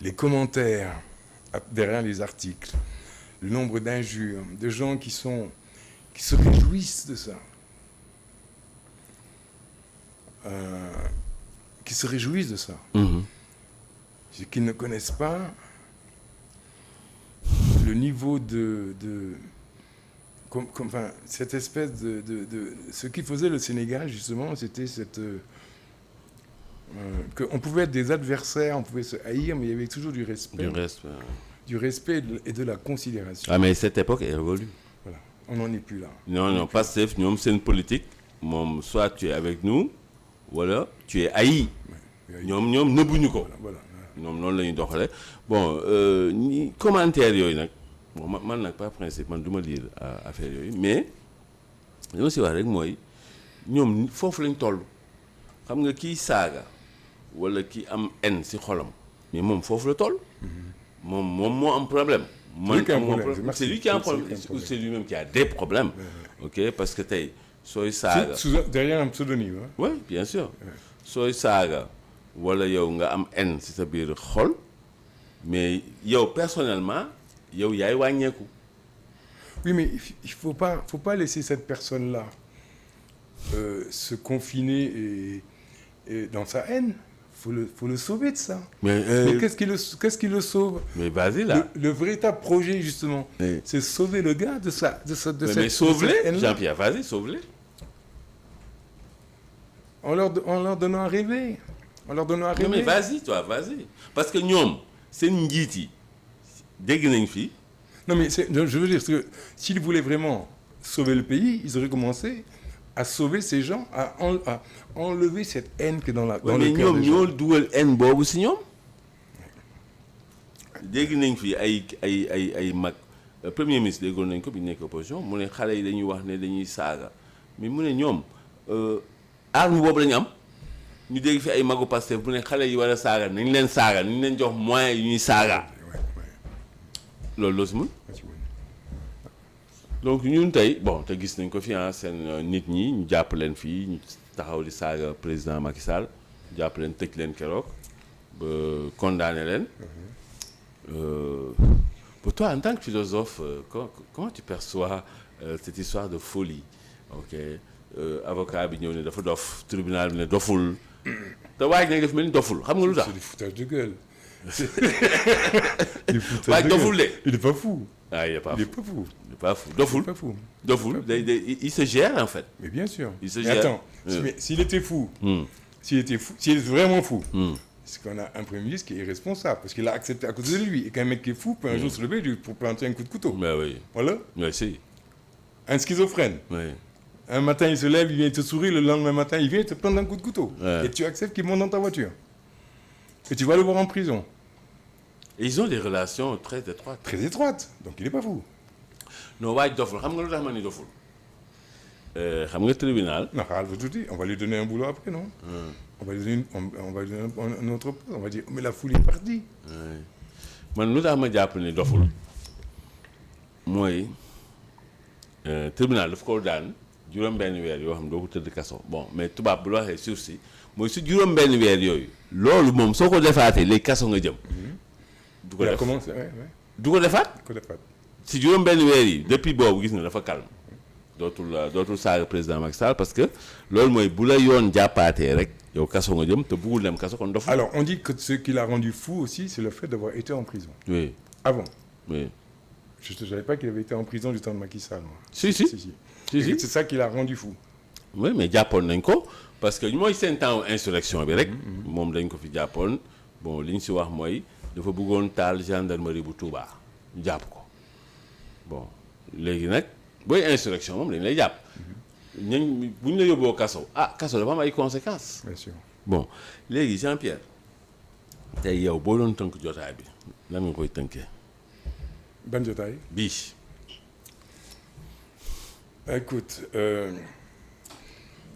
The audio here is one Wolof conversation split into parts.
les commentaires derrière les articles, le nombre d'injures, de gens qui se réjouissent de ça. Qui se réjouissent de ça. Qu'ils ne connaissent pas le niveau enfin, cette espèce ce qui faisait le Sénégal, justement, c'était qu'on pouvait être des adversaires, on pouvait se haïr, mais il y avait toujours du respect. Du respect et de la considération. Ah, mais cette époque est révolue. Voilà. On n'en est plus là. Non, Pastef, nous, c'est une politique. Soit tu es avec nous, voilà, tu es haï. Nous, nëbbuñu ko. Voilà. ñoom noonu la ñuy doxalee bon ñi commentaire yooyu nag bon man nag par principe man du ma lire affaire yooyu mais li ma si wax rek mooy ñoom foofu lañ toll xam nga kii saaga wala kii am haine si xolam mais moom foofu la toll. moom moo am problème. C'est lui qui a un problème ou c'est lui-même qui a des problèmes. Ok, parce que tey sooy saaga. derrière un pseudonyme. Oui, bien sûr. sooy saaga. wala yow nga am haine ci sa biir xol mais yow personnellement yow yaay wàññeeku. Oui, mais il faut pas laisser cette personne-là se confiner et dans sa haine. Faut le sauver de ça. Mais qu'est-ce qui le sauve? Mais vas-y là. Le véritable projet justement, c'est sauver le gars de cette mais sauve-les, Jean-Pierre, vas-y, sauve-les. En leur donnant à rêver. Non mais vas-y parce que ñoom seen njiit yi dégg nañ fi. Non mais je veux dire que s'ils voulaient vraiment sauver le pays, ils auraient commencé à sauver ces gens, à enlever cette haine qui est dans le cœur des gens. Mais ñoom ñoo dugal haine boobu si ñoom. dégg nañ fi ay mag premier ministre déggoon nañ ko bi nekk opposition mu ne xale yi dañuy wax ne dañuy saaga mais mu ne ñoom arme boobu la ñu am. ñu dégg fi ay magu Pastef bu ne xale yi war a saaga nañ leen saaga nañ leen jox moyens yu ñuy saaga loolu loo si mën donc ñun tey bon te gis nañ ko fi seen nit ñi ñu jàpp leen fii ñu taxaw di saaga président Macky Sall jàpp leen tëj leen keroog ba condamné leen pour toi en tant que philosophe comment tu perçois cette histoire de folie ok avocat bi ñëw ne dafa dof tribunal bi ne doful te waaj nag def mel ni doful xam nga lu tax. c'est du foutage de gueule. waaj doful de. il est pas fou. Ah, il est pas fou. Doful. Il se gère en fait. Mais bien sûr. Il se gère. Mais attends, s'il était fou, s'il est vraiment fou, c'est qu'on a un Premier ministre qui est irresponsable parce qu'il a accepté à cause de lui et qu'un mec qui est fou peut un jour se lever pour planter un coup de couteau. Ben oui. Voilà. Oui, si. Un schizophrène. Oui. Un matin, il se lève, il vient te sourire, le lendemain matin, il vient te prendre un coup de couteau. Ouais. Et tu acceptes qu'il monte dans ta voiture. Et tu vas le voir en prison. Et ils ont des relations très étroites. Très étroites. Donc il n'est pas fou. Non, waaj doful xam nga lu tax ma ni doful xam nga tribunal. Non, on va lui donner un boulot après, non? On va lui donner un autre poste. On va dire, mais la foule est partie. Man lu tax ma jàpp ni doful mooy tribunal daf ko daan juróom-benn weer yoo xam ne doo ko tëdd kaso bon mais tubaab bu la waxee sursis mooy su juróom-benn weer yooyu loolu moom soo ko defaatee léegi kaso nga jëm. du ko def du ko defaat. si juróom-benn weer yi depuis boobu gis nga dafa calme dootul saaga président Macky Sall parce que loolu mooy bu la yoon jàppaatee rek yow kaso nga jëm te bëggul dem kaso kon dof. Alors on dit que ce qui l'a rendu fou aussi c'est le fait d'avoir été en prison. Oui. Avant. Oui. Je ne savais pas qu'il avait été en prison du temps de Macky Sall. Si. C'est ça qui l'a rendu fou. Oui, mais jàppoon nañ ko parce que mooy seen temps insurrection bi rek. moom dañ ko fi jàppoon bon li ñu si wax mooy dafa bëggoon taal gendarmerie bu Touba ñu jàpp ko bon léegi nag booy insurrection moom dañ lay jàpp. ñun bu ñu la yóbboo kaso kaso dafa am ay conséquences. Bien sûr. Bon léegi Jean-Pierre tey yow boo doon tënk jotaay bi lan nga koy tënkee. Ban jotaay bii. Écoute, tu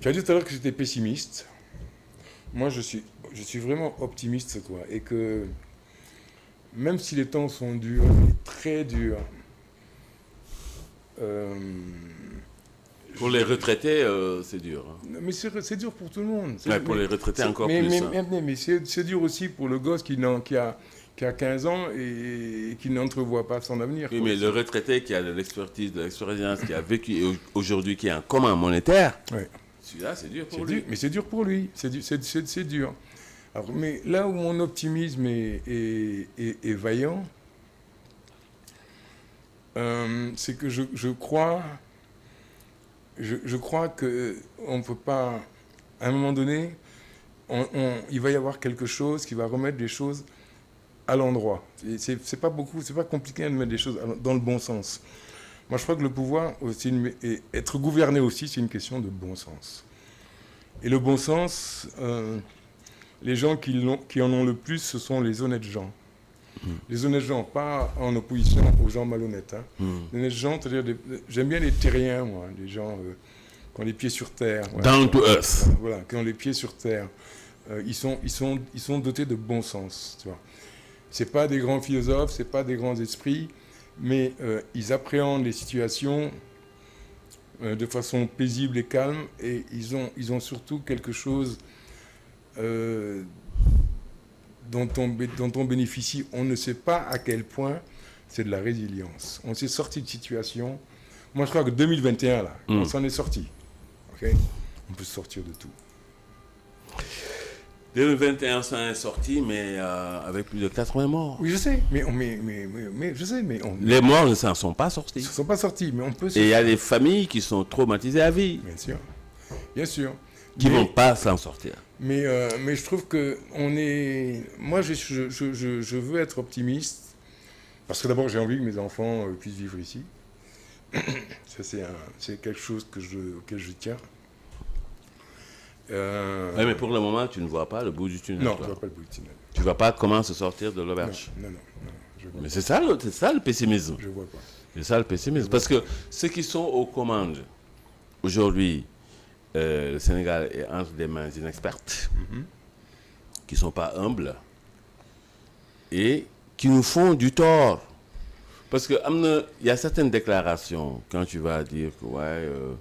as dit tout à l'heure que j'étais pessimiste. Moi, je suis vraiment optimiste, quoi. Et que même si les temps sont durs, très durs. Pour les retraités, c'est dur. Hein. Mais c'est dur pour tout le monde. Ouais, pour les retraités encore mais, plus. Mais c'est dur aussi pour le gosse qui qui a 15 ans et qui n'entrevoit pas son avenir. Oui, mais le retraité qui a de l'expertise, de l'expérience, qui a vécu et aujourd'hui qui est en commun monétaire, celui-là, c'est dur pour lui. Mais c'est dur pour lui, c'est dur. Alors, mais là où mon optimisme est vaillant, c'est que je crois qu'on ne peut pas, à un moment donné, il va y avoir quelque chose qui va remettre des choses à l'endroit. C'est pas compliqué de mettre des choses dans le bon sens. Moi, je crois que le pouvoir, et être gouverné aussi, c'est une question de bon sens. Et le bon sens, les gens qui en ont le plus, ce sont les honnêtes gens. Les honnêtes gens, pas en opposition aux gens malhonnêtes. Les honnêtes gens, c'est-à-dire, j'aime bien les terriens, moi, les gens qui ont les pieds sur terre. Down to earth. Voilà, qui ont les pieds sur terre. Ils sont dotés de bon sens, tu vois. C'est pas des grands philosophes, c'est pas des grands esprits, mais ils appréhendent les situations de façon paisible et calme, et ils ont surtout quelque chose dont on bénéficie. On ne sait pas à quel point c'est de la résilience. On s'est sorti de situation. Moi, je crois que 2021, là, on s'en est sorti. Okay, on peut sortir de tout. 2021, ça est sorti, mais avec plus de 80 morts. Oui, je sais, mais je sais, mais les morts ne s'en sont pas sortis. Ils ne sont pas sortis, mais on peut. Et il y a des familles qui sont traumatisées à vie. Bien sûr. Qui vont pas s'en sortir. Mais je trouve que moi, je veux être optimiste parce que d'abord, j'ai envie que mes enfants puissent vivre ici. Ça, c'est quelque chose auquel je tiens. Oui, mais pour le moment, tu ne vois pas le bout du tunnel. Non, je ne vois pas le bout du tunnel. Tu ne vois pas comment se sortir de l'auberge. Non. Mais c'est ça le pessimisme. Je ne vois pas. C'est ça le pessimisme. Parce que ceux qui sont aux commandes, aujourd'hui, le Sénégal est entre des mains inexpertes, qui ne sont pas humbles, et qui nous font du tort. Parce qu'il y a certaines déclarations, quand tu vas dire que le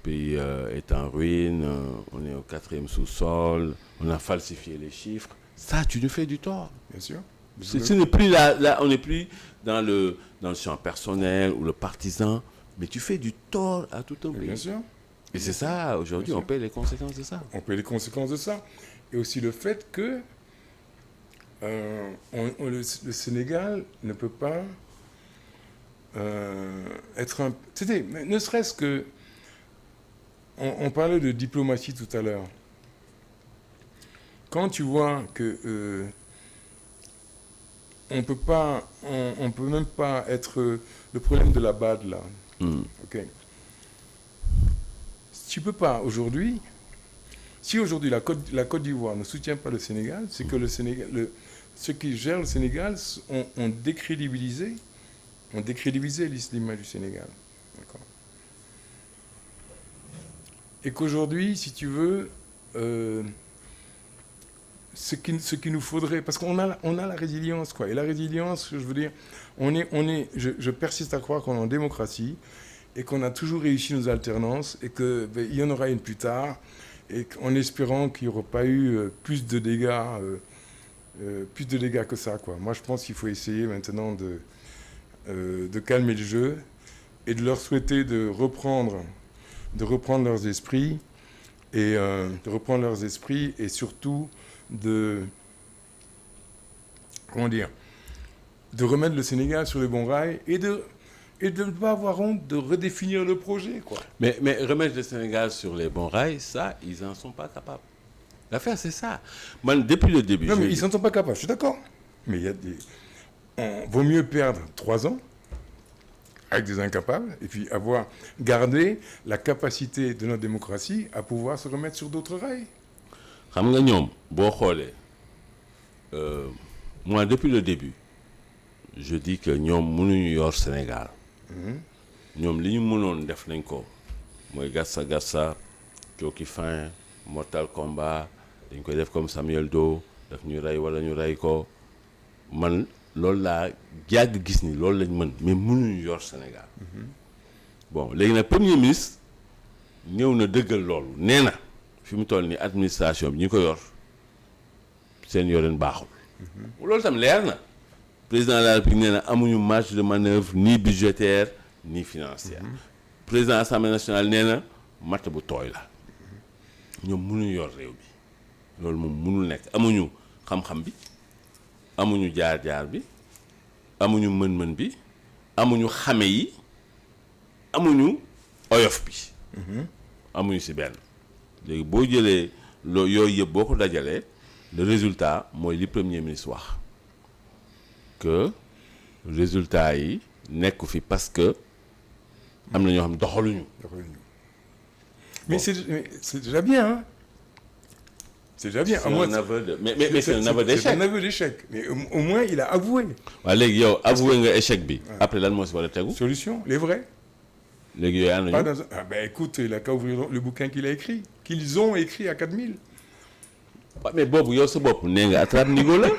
pays est en ruine, on est au 4e sous-sol, on a falsifié les chiffres, ça, tu nous fais du tort. Bien sûr. Ce n'est plus là, on n'est plus dans le champ personnel ou le partisan, mais tu fais du tort à tout un pays. Bien sûr. Et c'est ça, aujourd'hui, on paie les conséquences de ça. On paie les conséquences de ça. Et aussi le fait que le Sénégal ne peut pas être un... ne serait-ce que... On parlait de diplomatie tout à l'heure. Quand tu vois que... on peut même pas être... le problème de la BAD, là. OK. Tu peux pas aujourd'hui... Si aujourd'hui la Côte d'Ivoire ne soutient pas le Sénégal, c'est que ceux qui gèrent le Sénégal ont décrédibilisé l'image du Sénégal. D'accord. Et qu'aujourd'hui, si tu veux, ce qu'il nous faudrait, parce qu'on a la résilience, quoi. Et la résilience, je veux dire, je persiste à croire qu'on est en démocratie et qu'on a toujours réussi nos alternances et qu'il y en aura une plus tard, et en espérant qu'il n'y aura pas eu plus de dégâts que ça, quoi. Moi, je pense qu'il faut essayer maintenant de calmer le jeu et de leur souhaiter de reprendre leurs esprits et surtout de remettre le Sénégal sur les bons rails et de ne pas avoir honte de redéfinir le projet, quoi. Mais remettre le Sénégal sur les bons rails, ça, ils n'en sont pas capables. L'affaire, c'est ça. Moi, depuis le début... Non, mais ils n'en sont pas capables, je suis d'accord. Mais vaut mieux perdre 3 ans avec des incapables et puis garder la capacité de notre démocratie à pouvoir se remettre sur d'autres rails. Xam nga ñoom boo xoolee moi depuis le début je dis que ñoom mënuñu yor Sénégal. ñoom li ñu mënoon def nañ ko mooy gassa cooki fin Mortal Kombat dañ koy def comme Samuel Doe daf ñu rey wala ñu rey ko man loolu laa yàgg gis ni loolu lañ mën mais mënuñu yor Sénégal. Bon léegi nag premier ministre ñëw na dëggal loolu nee na fi mu toll ni administration bi ñu ko yor seen yoreen baaxul. loolu tam leer na président de la République nee na amuñu marge de manœuvre ni budgétaire ni financière président assemblée nationale nee na matt bu tooy la ñoom mënuñu yor réew bi loolu moom mënul nekk amuñu xam-xam bi amuñu jaar-jaar bi amuñu mën-mën bi amuñu xame yi amuñu oyof bi amuñu ci benn léegi boo jëlee yooyu yëpp boo ko dajalee le résultat mooy li premier ministre wax que résultat yi nekku fi parce que am na ñoo xam doxaluñu. Mais c'est déjà bien hein. C'est déjà bien. C'est un aveu de mais c'est un aveu d'échec. C'est un aveu d'échec. Mais au moins il a avoué. waaw léegi yow avoué nga échec bi. après lan moo si war a tegu. Solution les vrais. léegi yooyu ànd nañu. Ah ben écoute il a qu'à ouvrir le bouquin qu'il a écrit. Qu'ils ont écrit à 4000. waaw mais boobu yow sa bopp nee nga attrape niveau la.